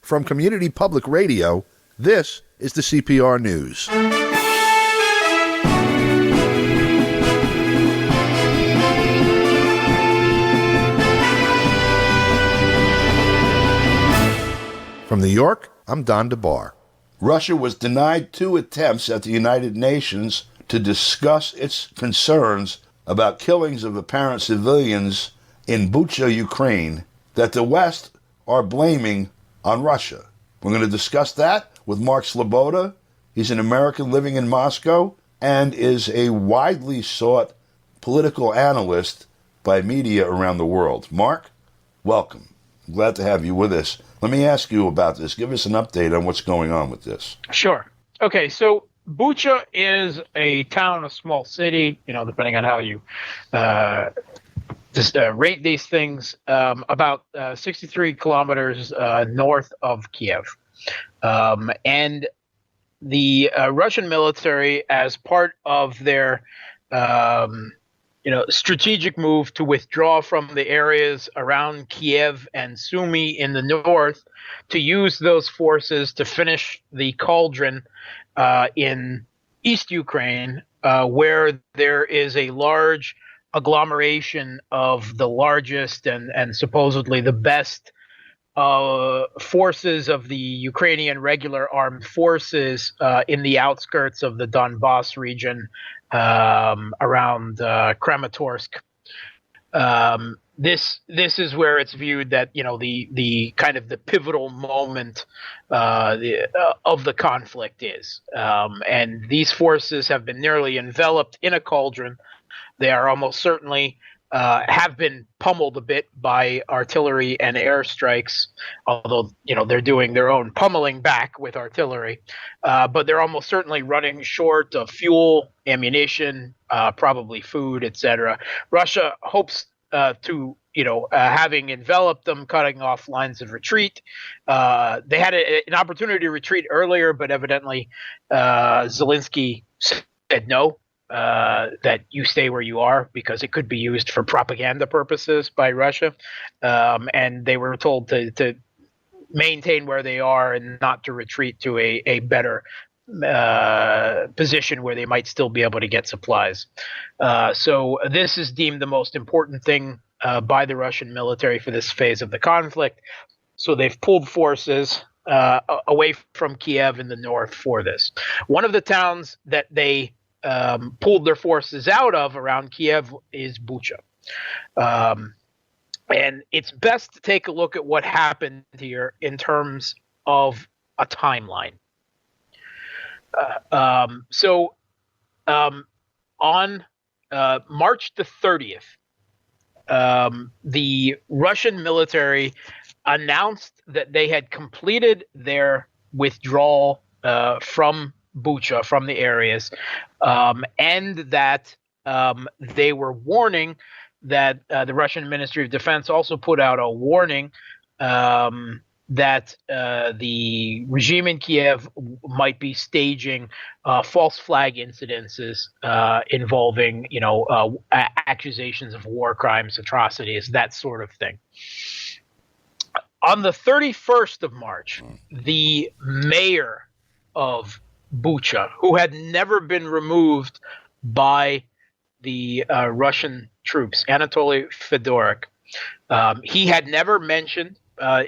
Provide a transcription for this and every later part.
From Community Public Radio, this is the CPR News. From New York, I'm Don DeBar. Russia was denied 2 attempts at the United Nations to discuss its concerns about killings of apparent civilians in Bucha, Ukraine, that the West are blaming on Russia. We're going to discuss that with Mark Sloboda. He's an American living in Moscow and is a widely sought political analyst by media around the world. Mark, welcome. I'm glad to have you with us. Let me ask you about this. Give us an update on what's going on with this. Sure. Okay, so Bucha is a town, a small city, depending on how you rate these things, about 63 kilometers north of Kiev. And the Russian military, as part of their strategic move to withdraw from the areas around Kiev and Sumy in the north, to use those forces to finish the cauldron in East Ukraine, where there is a large agglomeration of the largest and supposedly the best forces of the Ukrainian regular armed forces in the outskirts of the Donbass region around Kramatorsk. This is where it's viewed that the kind of the pivotal moment of the conflict is, and these forces have been nearly enveloped in a cauldron. They are almost certainly have been pummeled a bit by artillery and airstrikes, although they're doing their own pummeling back with artillery. But they're almost certainly running short of fuel, ammunition, probably food, etc. Russia hopes to, having enveloped them, cutting off lines of retreat. They had an opportunity to retreat earlier, but evidently Zelensky said no. That you stay where you are because it could be used for propaganda purposes by Russia, and they were told to maintain where they are and not to retreat to a better position where they might still be able to get supplies. So this is deemed the most important thing by the Russian military for this phase of the conflict. So they've pulled forces away from Kiev in the north for this. One of the towns that they pulled their forces out of around Kiev is Bucha. And it's best to take a look at what happened here in terms of a timeline. On March the 30th, the Russian military announced that they had completed their withdrawal from Bucha, from the areas, and that they were warning that the Russian Ministry of Defense also put out a warning that the regime in Kiev might be staging false flag incidences involving, accusations of war crimes, atrocities, that sort of thing. On the 31st of March, the mayor of Bucha, who had never been removed by the Russian troops, Anatoly Fedorik, he had never mentioned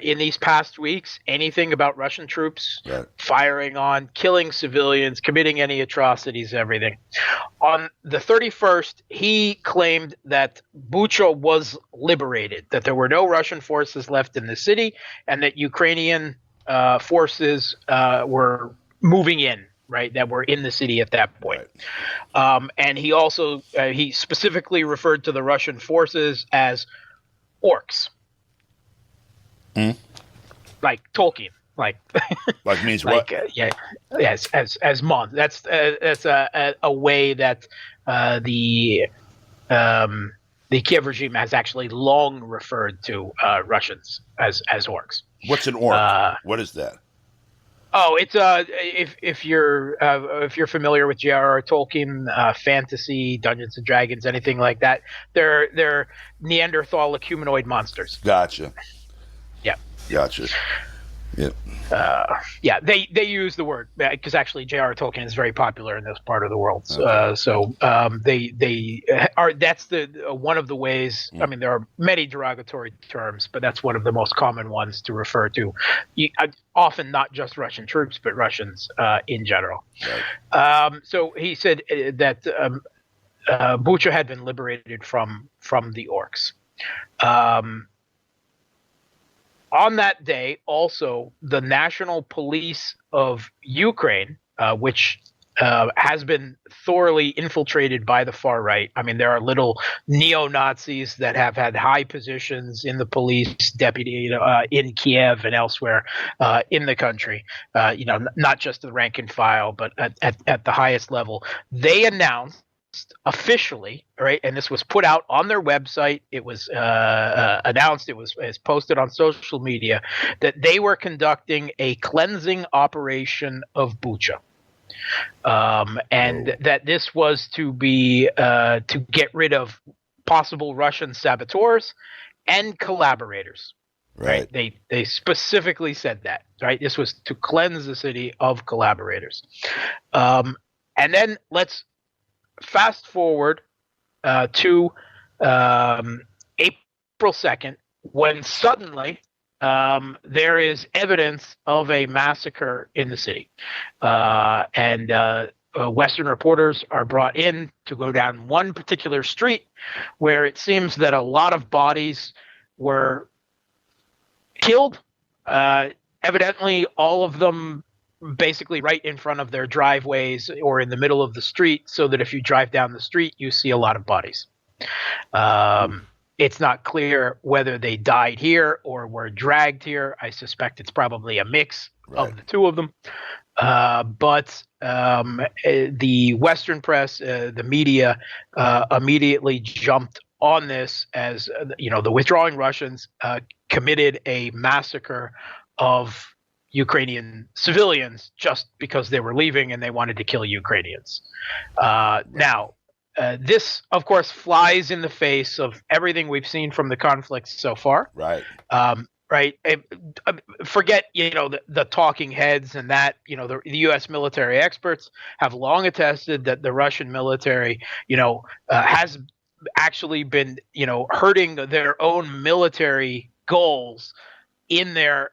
in these past weeks anything about Russian troops firing on, killing civilians, committing any atrocities, everything. On the 31st, he claimed that Bucha was liberated, that there were no Russian forces left in the city, and that Ukrainian forces were moving in, right, that were in the city at that point. And he also, he specifically referred to the Russian forces as orcs. Like Tolkien, like means what? Yes, as mon. That's a way that the Kiev regime has actually long referred to Russians as orcs. What's an orc? What is that? Oh, it's if you're familiar with J.R.R. Tolkien, fantasy, Dungeons and Dragons, anything like that, they're Neanderthal humanoid monsters. Gotcha. Yeah. Gotcha. Yeah. Yeah, they use the word because actually J.R.R. Tolkien is very popular in this part of the world. They are. That's the one of the ways. I mean, there are many derogatory terms, but that's one of the most common ones to refer to. Often not just Russian troops, but Russians in general. Right. So he said that Bucha had been liberated from the orcs. On that day, also, the National Police of Ukraine, which has been thoroughly infiltrated by the far right. I mean, there are little neo-Nazis that have had high positions in the police, deputy in Kiev and elsewhere in the country. Not just the rank and file, but at the highest level. They announced officially, right, and this was put out on their website. It was announced. It was posted on social media that they were conducting a cleansing operation of Bucha, and that this was to be to get rid of possible Russian saboteurs and collaborators. Right. They specifically said that. Right. This was to cleanse the city of collaborators. And then let's fast forward to April 2nd, when suddenly there is evidence of a massacre in the city. And Western reporters are brought in to go down one particular street where it seems that a lot of bodies were killed. Evidently, all of them basically right in front of their driveways or in the middle of the street, so that if you drive down the street, you see a lot of bodies. It's not clear whether they died here or were dragged here. I suspect it's probably a mix of the two of them. But the Western press, the media, immediately jumped on this as, the withdrawing Russians committed a massacre of Ukrainian civilians just because they were leaving and they wanted to kill Ukrainians. Now, this, of course, flies in the face of everything we've seen from the conflict so far. Right. Right. Forget, the talking heads and that, the U.S. military experts have long attested that the Russian military, has actually been, hurting their own military goals in their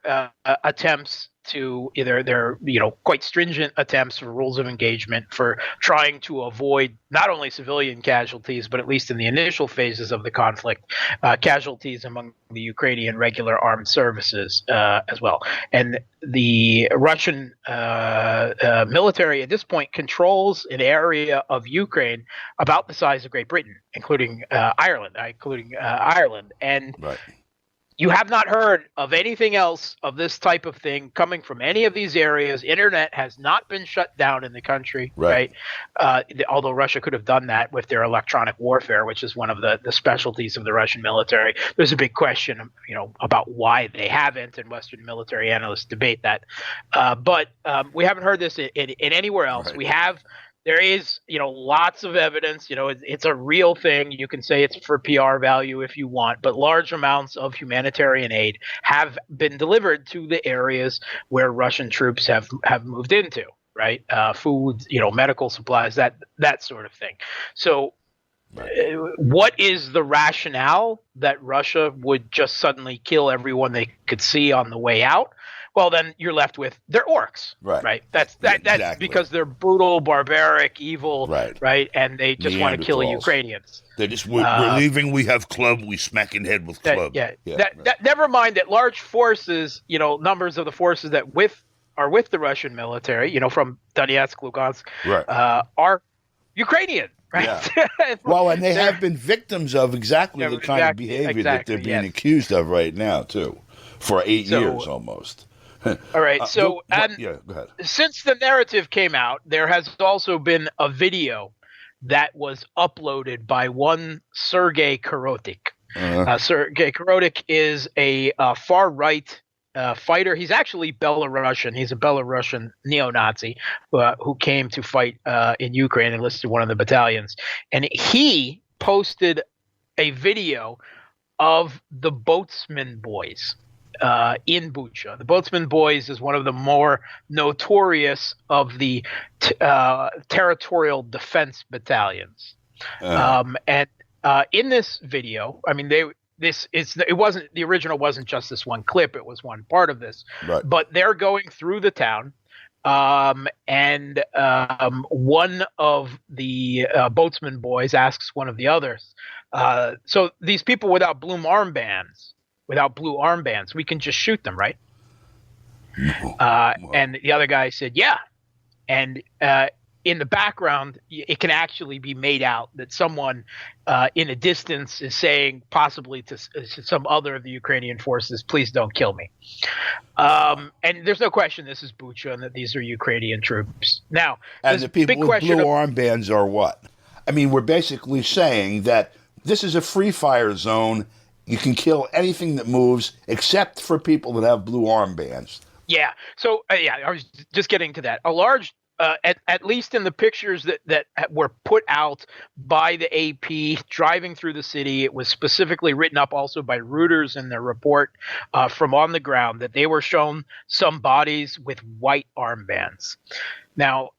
attempts to either their quite stringent attempts for rules of engagement for trying to avoid not only civilian casualties, but at least in the initial phases of the conflict, casualties among the Ukrainian regular armed services as well. And the Russian military at this point controls an area of Ukraine about the size of Great Britain, including Ireland. And right. You have not heard of anything else of this type of thing coming from any of these areas. Internet has not been shut down in the country, right? Although Russia could have done that with their electronic warfare, which is one of the specialties of the Russian military. There's a big question, about why they haven't, and Western military analysts debate that. But we haven't heard this in anywhere else. Right. There is, lots of evidence. It's a real thing. You can say it's for PR value if you want, but large amounts of humanitarian aid have been delivered to the areas where Russian troops have moved into, right? Food, medical supplies, that sort of thing. So what is the rationale that Russia would just suddenly kill everyone they could see on the way out? Well, then you're left with they're orcs, right? That's exactly. Because they're brutal, barbaric, evil, right? And they just want to kill Ukrainians. They just we're leaving. We have club. We smack in head with club. Never mind that large forces, numbers of the forces that are with the Russian military, from Donetsk, Lugansk, are Ukrainian. Right. Yeah. Well, and they have been victims of exactly the kind of behavior that they're being accused of right now, too, for 8 years almost. All right. So, go ahead. Since the narrative came out, there has also been a video that was uploaded by one Sergei Korotik. Sergei Korotik is a far-right fighter. He's actually Belarusian. He's a Belarusian neo-Nazi who came to fight in Ukraine and enlisted one of the battalions. And he posted a video of the Boatsman Boys. in Bucha. The Boatsman Boys is one of the more notorious of the territorial defense battalions. And in this video, I mean, the original wasn't just this one clip; it was one part of this. Right. But they're going through the town, and one of the Boatsman Boys asks one of the others, "So these people without blue armbands, we can just shoot them, right?" And the other guy said, "Yeah." And in the background, it can actually be made out that someone in a distance is saying, possibly to some other of the Ukrainian forces, "Please don't kill me." And there's no question this is Bucha and that these are Ukrainian troops. Now, and the people with blue armbands are what? I mean, we're basically saying that this is a free fire zone. You can kill anything that moves except for people that have blue armbands. Yeah. So, I was just getting to that. A large, at least in the pictures that were put out by the AP driving through the city, it was specifically written up also by Reuters in their report from on the ground that they were shown some bodies with white armbands. Now,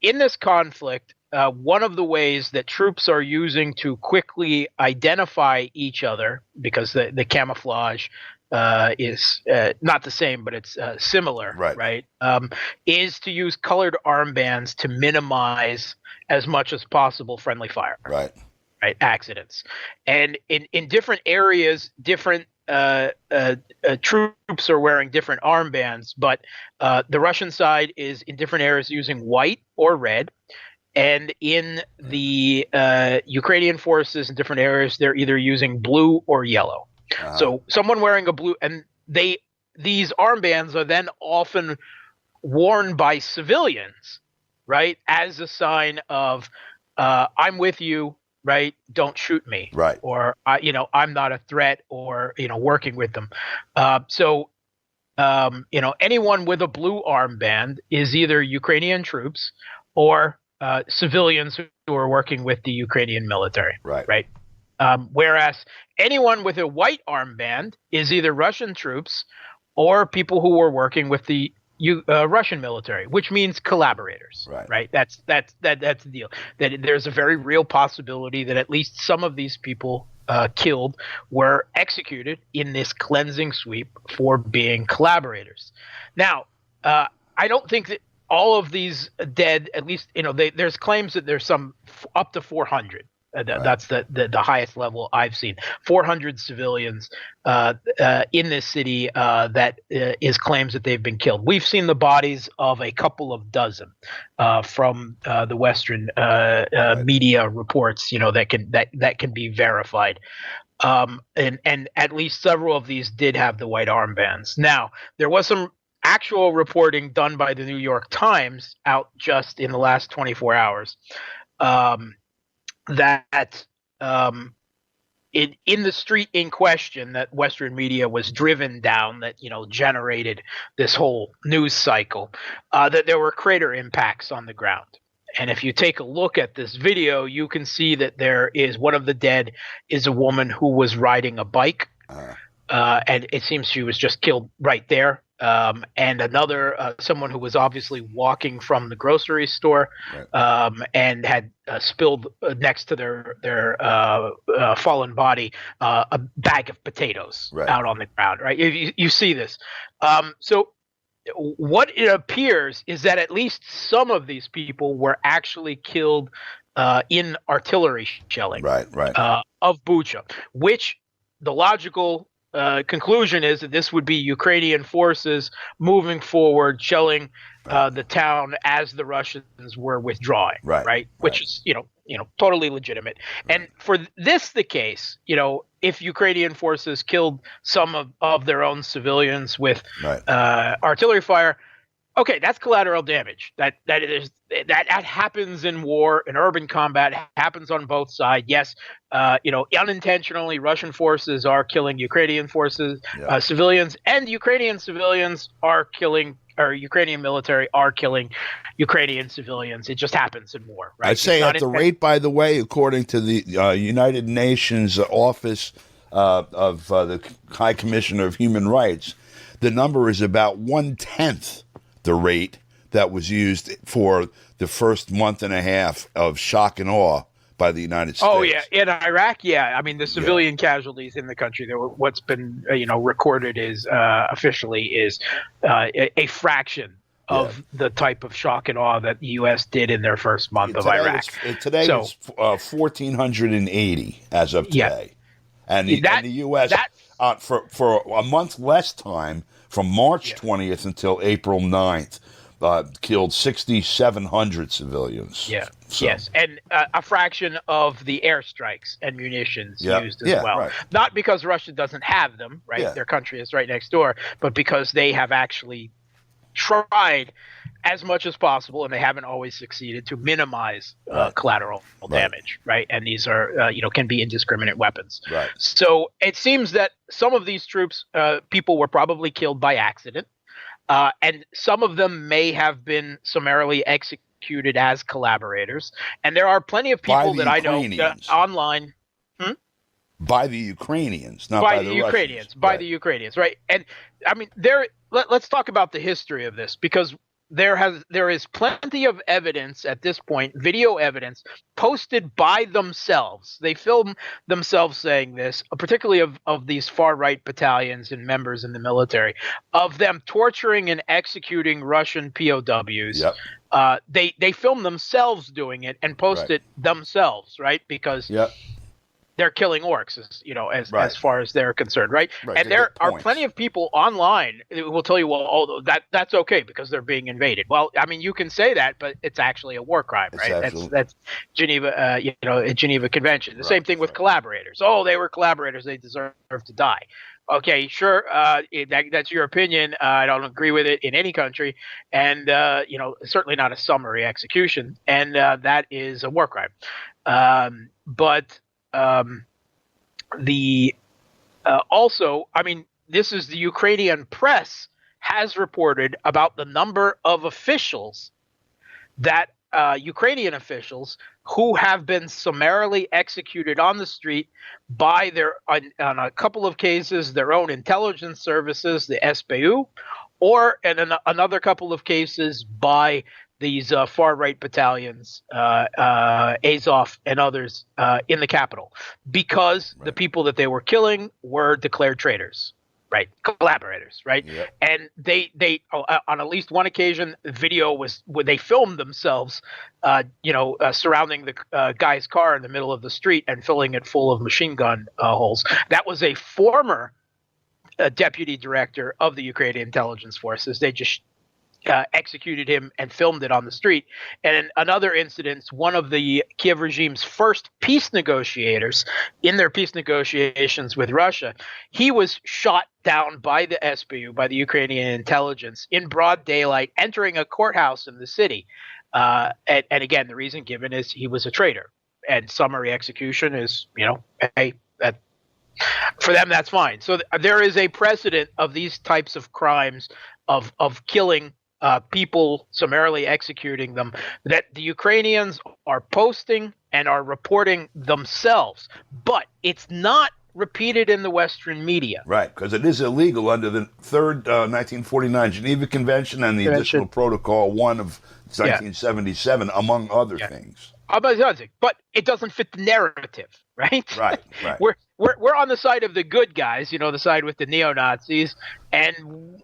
in this conflict, one of the ways that troops are using to quickly identify each other, because the camouflage is not the same, but it's similar, right? Is to use colored armbands to minimize as much as possible friendly fire, right? Accidents. And in different areas, different troops are wearing different armbands, but the Russian side is in different areas using white or red. And in the Ukrainian forces in different areas, they're either using blue or yellow. So someone wearing a blue, and these armbands are then often worn by civilians, right, as a sign of I'm with you, right? Don't shoot me, right? Or I'm not a threat, or working with them. So anyone with a blue armband is either Ukrainian troops or civilians who are working with the Ukrainian military, right? Whereas anyone with a white armband is either Russian troops or people who were working with the Russian military, which means collaborators, right? That's the deal. That there's a very real possibility that at least some of these people killed were executed in this cleansing sweep for being collaborators. Now, I don't think that all of these dead, at least, there's claims that there's some up to 400. That's the highest level I've seen. 400 civilians in this city that is claims that they've been killed. We've seen the bodies of a couple of dozen from the Western media reports, that can be verified. And at least several of these did have the white armbands. Now, there was some actual reporting done by the New York Times out just in the last 24 hours. That in the street in question that Western media was driven down, that generated this whole news cycle, that there were crater impacts on the ground. And if you take a look at this video, you can see that there is one of the dead is a woman who was riding a bike, and it seems she was just killed right there. And another someone who was obviously walking from the grocery store, and had spilled next to their fallen body a bag of potatoes out on the ground. Right, you see this. So what it appears is that at least some of these people were actually killed in artillery shelling, of Bucha, which the logical conclusion is that this would be Ukrainian forces moving forward, shelling the town as the Russians were withdrawing, which is totally legitimate. And for this the case, if Ukrainian forces killed some of their own civilians with artillery fire, okay, that's collateral damage. That happens in war, in urban combat, happens on both sides. Yes, unintentionally, Russian forces are killing Ukrainian forces, civilians, and Ukrainian civilians are killing, or Ukrainian military are killing Ukrainian civilians. It just happens in war, right? I'd say at the rate, by the way, according to the United Nations Office the High Commissioner of Human Rights, the number is about 1/10 the rate that was used for the first month and a half of shock and awe by the United States. Oh yeah, in Iraq, yeah. I mean, the civilian casualties in the country, what's been recorded is officially is a fraction of the type of shock and awe that the U.S. did in their first month of Iraq. Today it's 1,480 as of today, and the U.S. For a month less time, from March 20th until April 9th, killed 6,700 civilians. Yeah. So. Yes, and a fraction of the airstrikes and munitions used as well. Right. Not because Russia doesn't have them, right? Yeah. Their country is right next door, but because they have actually tried as much as possible, and they haven't always succeeded, to minimize collateral damage, right? And these are, can be indiscriminate weapons. Right. So it seems that some of these troops, people were probably killed by accident. And some of them may have been summarily executed as collaborators. And there are plenty of people that I know online. By the Ukrainians, not by the Russians. By the Ukrainians, right? And I mean, let's talk about the history of this, because there is plenty of evidence at this point, video evidence posted by themselves. They film themselves saying this, particularly of these far right battalions and members in the military, of them torturing and executing Russian POWs. Yep. They film themselves doing it and post it themselves, right? Because they're killing orcs, as far as they're concerned, right? And there are plenty of people online who will tell you, well, that's okay because they're being invaded. Well, I mean, you can say that, but it's actually a war crime, right? That's Geneva, a Geneva Convention. The same thing with collaborators. Oh, they were collaborators; they deserve to die. Okay, sure. That's your opinion. I don't agree with it in any country, and certainly not a summary execution, and that is a war crime. Also, I mean, this is the Ukrainian press has reported about the number of officials that Ukrainian officials who have been summarily executed on the street by on a couple of cases, their own intelligence services, the SBU, or in another couple of cases by these far-right battalions, Azov and others in the capital, because the people that they were killing were declared traitors, right? Collaborators, right? Yep. And they on at least one occasion, video was where they filmed themselves, surrounding the guy's car in the middle of the street and filling it full of machine gun holes. That was a former deputy director of the Ukrainian intelligence forces. They just executed him and filmed it on the street. And in another incident, one of the Kiev regime's first peace negotiators in their peace negotiations with Russia, he was shot down by the SBU, by the Ukrainian intelligence, in broad daylight, entering a courthouse in the city. And again, the reason given is he was a traitor. And summary execution is, for them, that's fine. So there is a precedent of these types of crimes of killing people, summarily executing them, that the Ukrainians are posting and are reporting themselves. But it's not repeated in the Western media. Right, because it is illegal under the third 1949 Geneva Convention and the Additional Protocol 1 of 1977, among other things. But it doesn't fit the narrative, right? Right. We're on the side of the good guys, the side with the neo-Nazis, and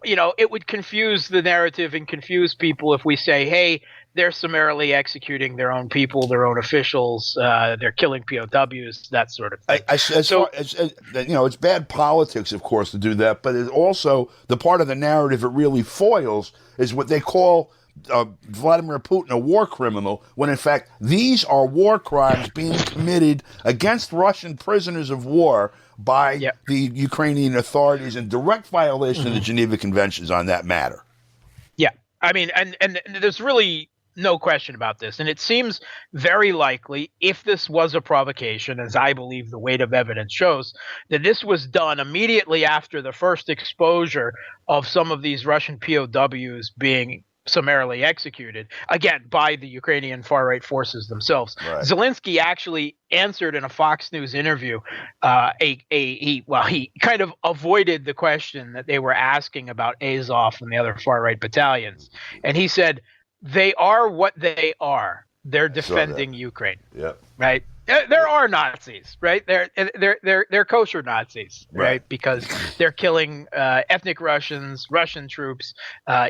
it would confuse the narrative and confuse people if we say, hey, they're summarily executing their own people, their own officials, they're killing POWs, that sort of thing. It's bad politics, of course, to do that, but it's also the part of the narrative it really foils is what they call Vladimir Putin a war criminal, when in fact these are war crimes being committed against Russian prisoners of war by the Ukrainian authorities in direct violation of the Geneva Conventions on that matter. Yeah, I mean, and there's really no question about this, and it seems very likely, if this was a provocation, as I believe the weight of evidence shows, that this was done immediately after the first exposure of some of these Russian POWs being summarily executed, again, by the Ukrainian far-right forces themselves. Right. Zelensky actually answered in a Fox News interview. He kind of avoided the question that they were asking about Azov and the other far-right battalions, and he said, "They are what they are. They're defending Ukraine." Yep. Right. There are Nazis, right? They're kosher Nazis, right? Because they're killing ethnic Russians, Russian troops,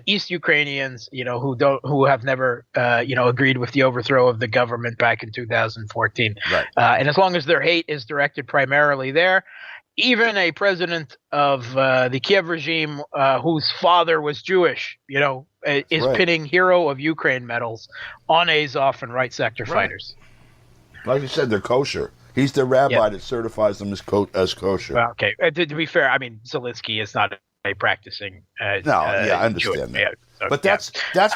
East Ukrainians, who have never, agreed with the overthrow of the government back in 2014. Right. And as long as their hate is directed primarily there, even a president of the Kiev regime, whose father was Jewish, is pinning Hero of Ukraine medals on Azov and right sector fighters. Like you said, they're kosher. He's the rabbi that certifies them as kosher. Well, okay. To be fair, I mean, Zelensky is not a practicing. I understand Jewish, that. But that's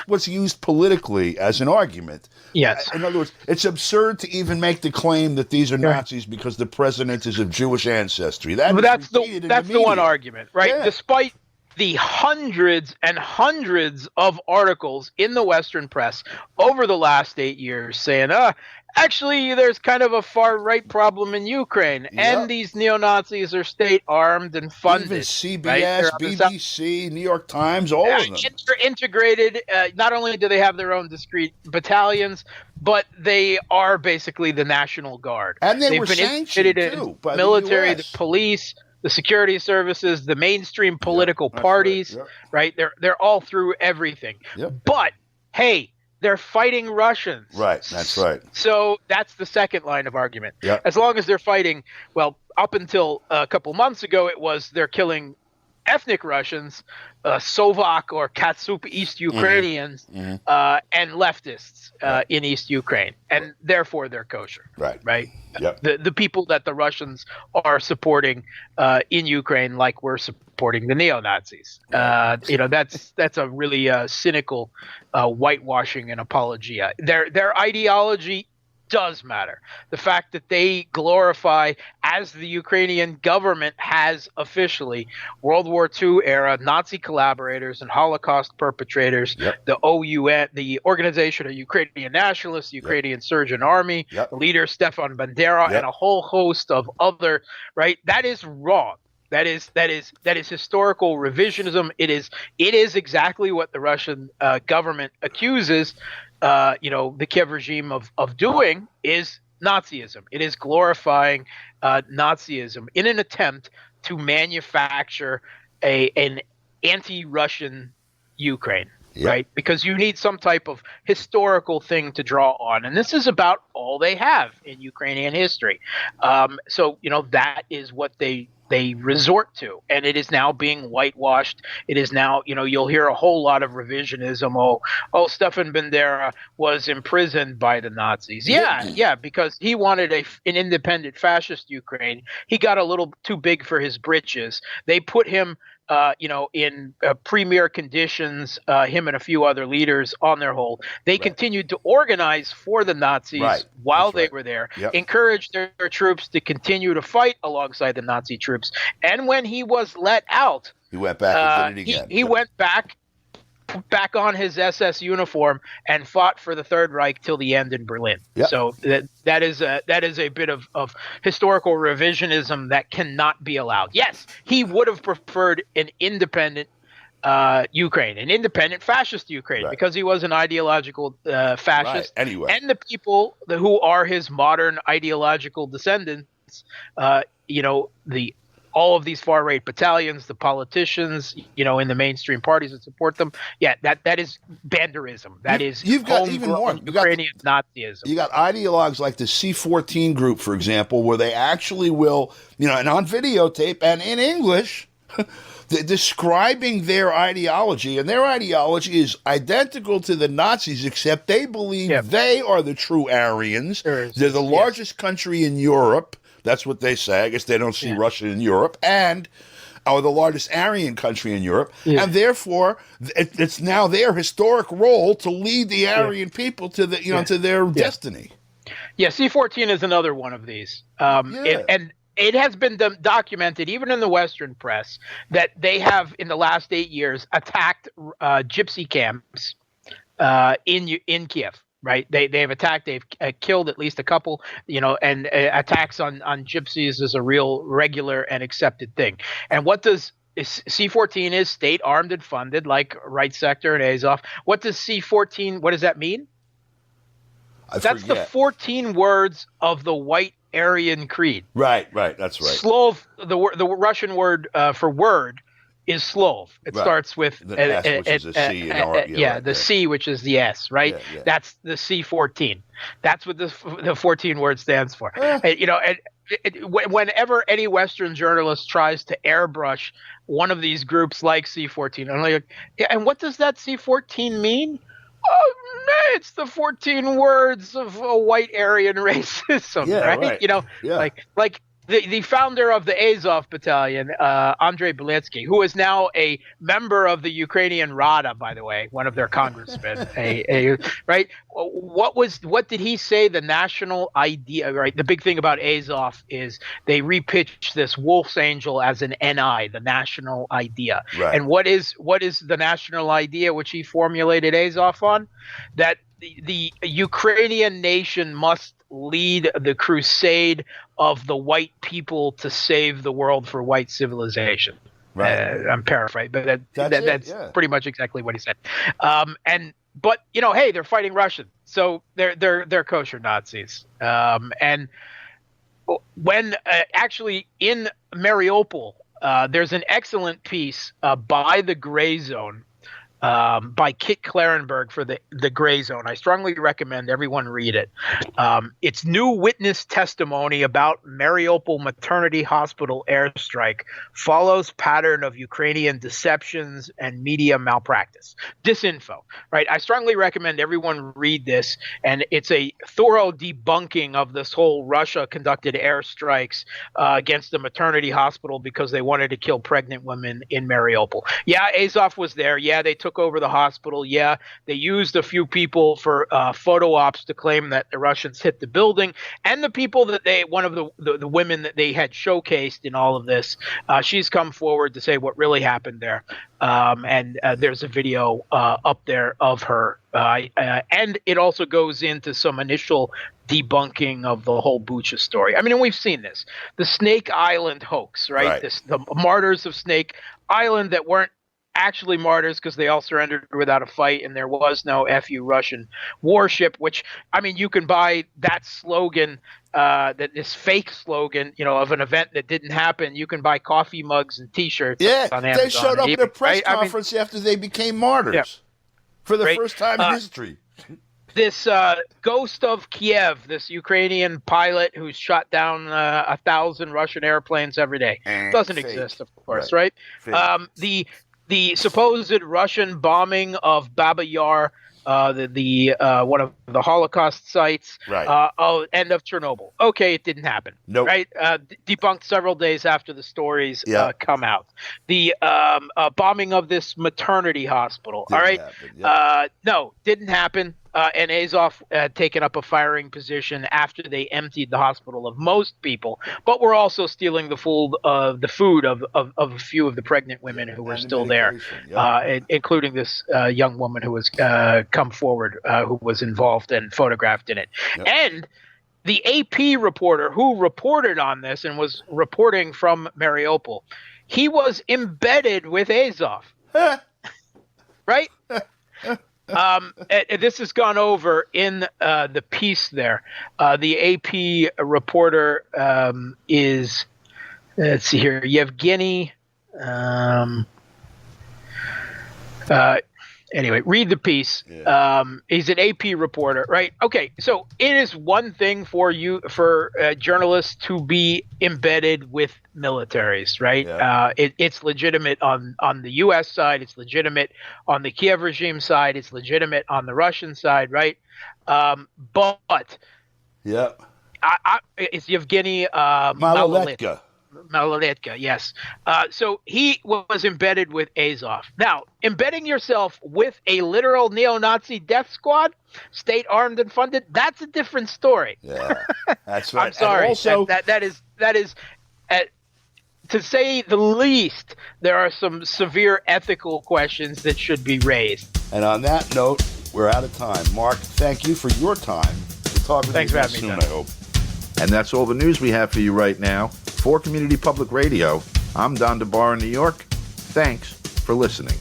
what's used politically as an argument. Yes. In other words, it's absurd to even make the claim that these are Nazis because the president is of Jewish ancestry. That's the one argument, right? Yeah. Despite the hundreds and hundreds of articles in the Western press over the last 8 years saying, actually, there's kind of a far-right problem in Ukraine, and these neo-Nazis are state-armed and funded. Even CBS, BBC, New York Times, all of them. They're integrated. Not only do they have their own discrete battalions, but they are basically the National Guard. And they've been sanctioned, too, by military, the US. The police, the security services, the mainstream political parties, right? They're all through everything. Yep. But, hey, they're fighting Russians. Right, that's right. So that's the second line of argument. Yep. As long as they're fighting, well, up until a couple months ago, it was they're killing ethnic Russians, Slovak or Katsup East Ukrainians, and leftists in East Ukraine. And therefore, they're kosher. Right? Yep. The people that the Russians are supporting in Ukraine, like we're supporting the neo-Nazis. That's a really cynical whitewashing and apologia. Their ideology does matter. The fact that they glorify, as the Ukrainian government has officially, World War II era Nazi collaborators and Holocaust perpetrators, the OUN, the Organization of Ukrainian Nationalists, the Ukrainian Surgeon Army, the leader Stefan Bandera, and a whole host of other, right? That is wrong. That is historical revisionism. It is exactly what the Russian government accuses the Kiev regime of doing, is Nazism. It is glorifying Nazism in an attempt to manufacture an anti-Russian Ukraine. Right? Because you need some type of historical thing to draw on. And this is about all they have in Ukrainian history. So that is what they resort to, and it is now being whitewashed. It is now, you'll hear a whole lot of revisionism. Oh, Stefan Bandera was imprisoned by the Nazis. Yeah, because he wanted an independent fascist Ukraine. He got a little too big for his britches. They put him in premier conditions, him and a few other leaders on their hold. They continued to organize for the Nazis while they were there, encouraged their troops to continue to fight alongside the Nazi troops. And when he was let out, he went back and did it again. He went back on his SS uniform and fought for the Third Reich till the end in Berlin. So that is a bit of historical revisionism that cannot be allowed. Yes, he would have preferred an independent Ukraine, an independent fascist Ukraine, because he was an ideological fascist. Anyway. And the people who are his modern ideological descendants, all of these far-right battalions, the politicians, in the mainstream parties that support them, that is banderism. That is you've got even more Ukrainian Nazism. You got ideologues like the C14 group, for example, where they actually will, and on videotape and in English, describing their ideology, and their ideology is identical to the Nazis, except they believe they are the true Aryans. They're the largest country in Europe. That's what they say. I guess they don't see Russia in Europe, and are the largest Aryan country in Europe, and therefore it's now their historic role to lead the Aryan people to the to their destiny. Yeah, C14 is another one of these, and it has been documented even in the Western press that they have in the last 8 years attacked gypsy camps in Kiev. Right, they've attacked. They've killed at least a couple. And attacks on gypsies is a real regular and accepted thing. And what does C-14 is state armed and funded, like Right Sector and Azov. What does C-14? What does that mean? That's the 14 words of the White Aryan Creed. Right. That's right. Slov, the Russian word for word, is Slov. It starts with the S, which is a C. The C, which is the S, right? Yeah. That's the C-14. That's what the 14 word stands for. Whenever any Western journalist tries to airbrush one of these groups like C-14, I'm like, and what does that C-14 mean? Oh, man, it's the 14 words of a white Aryan racism, right? Like the founder of the Azov battalion, Andrei Belensky, who is now a member of the Ukrainian Rada, by the way, one of their congressmen, right? What did he say? The national idea, right? The big thing about Azov is they repitched this Wolf's Angel as an NI, the national idea. Right. And what is the national idea which he formulated Azov on? That the Ukrainian nation must lead the crusade of the white people to save the world for white civilization. Right. I'm paraphrasing, but that's pretty much exactly what he said. But hey, they're fighting Russians, so they're kosher Nazis. And when actually in Mariupol, there's an excellent piece by the Gray Zone. By Kit Klarenberg for the Gray Zone. I strongly recommend everyone read it. It's new witness testimony about Mariupol Maternity Hospital airstrike follows pattern of Ukrainian deceptions and media malpractice. Disinfo, right? I strongly recommend everyone read this, and it's a thorough debunking of this whole Russia conducted airstrikes against the maternity hospital because they wanted to kill pregnant women in Mariupol. Yeah, Azov was there. Yeah, they took over the hospital. Yeah, they used a few people for photo ops to claim that the Russians hit the building, and the people that one of the women that they had showcased in all of this, she's come forward to say what really happened there. And there's a video up there of her, and it also goes into some initial debunking of the whole Bucha story. I mean, and we've seen this, the Snake Island hoax, right? The martyrs of Snake Island that weren't actually martyrs because they all surrendered without a fight, and there was no FU Russian warship, which, I mean, you can buy that slogan, this fake slogan, of an event that didn't happen. You can buy coffee mugs and T-shirts on Amazon. They showed up at a press conference after they became martyrs for the first time in history. This Ghost of Kiev, this Ukrainian pilot who's shot down 1,000 Russian airplanes every day, doesn't exist, of course, right? The supposed Russian bombing of Baba Yar, one of the Holocaust sites, and of Chernobyl. Okay, it didn't happen. Nope. Right? Debunked several days after the stories come out. The bombing of this maternity hospital. Didn't happen. No, didn't happen. And Azov taken up a firing position after they emptied the hospital of most people, but were also stealing the food of a few of the pregnant women who were still there, including this young woman who was come forward, who was involved and photographed in it. Yep. And the AP reporter who reported on this and was reporting from Mariupol, he was embedded with Azov, right? This has gone over in the piece there. The AP reporter is, let's see here, Yevgeny. Anyway, read the piece. He's an AP reporter, right? Okay, so it is one thing for journalists to be embedded with militaries, right? Yeah. It's legitimate on the U.S. side. It's legitimate on the Kiev regime side. It's legitimate on the Russian side, right? But it's Yevgeny Maloletka. Maloletka, yes. So he was embedded with Azov. Now, embedding yourself with a literal neo-Nazi death squad, state armed and funded, that's a different story. Yeah, that's right. I'm sorry. And also, that is to say the least, there are some severe ethical questions that should be raised. And on that note, we're out of time. Mark, thank you for your time. We'll talk with Thanks you for again having me, soon, Don. I hope. And that's all the news we have for you right now. For Community Public Radio, I'm Don DeBar in New York. Thanks for listening.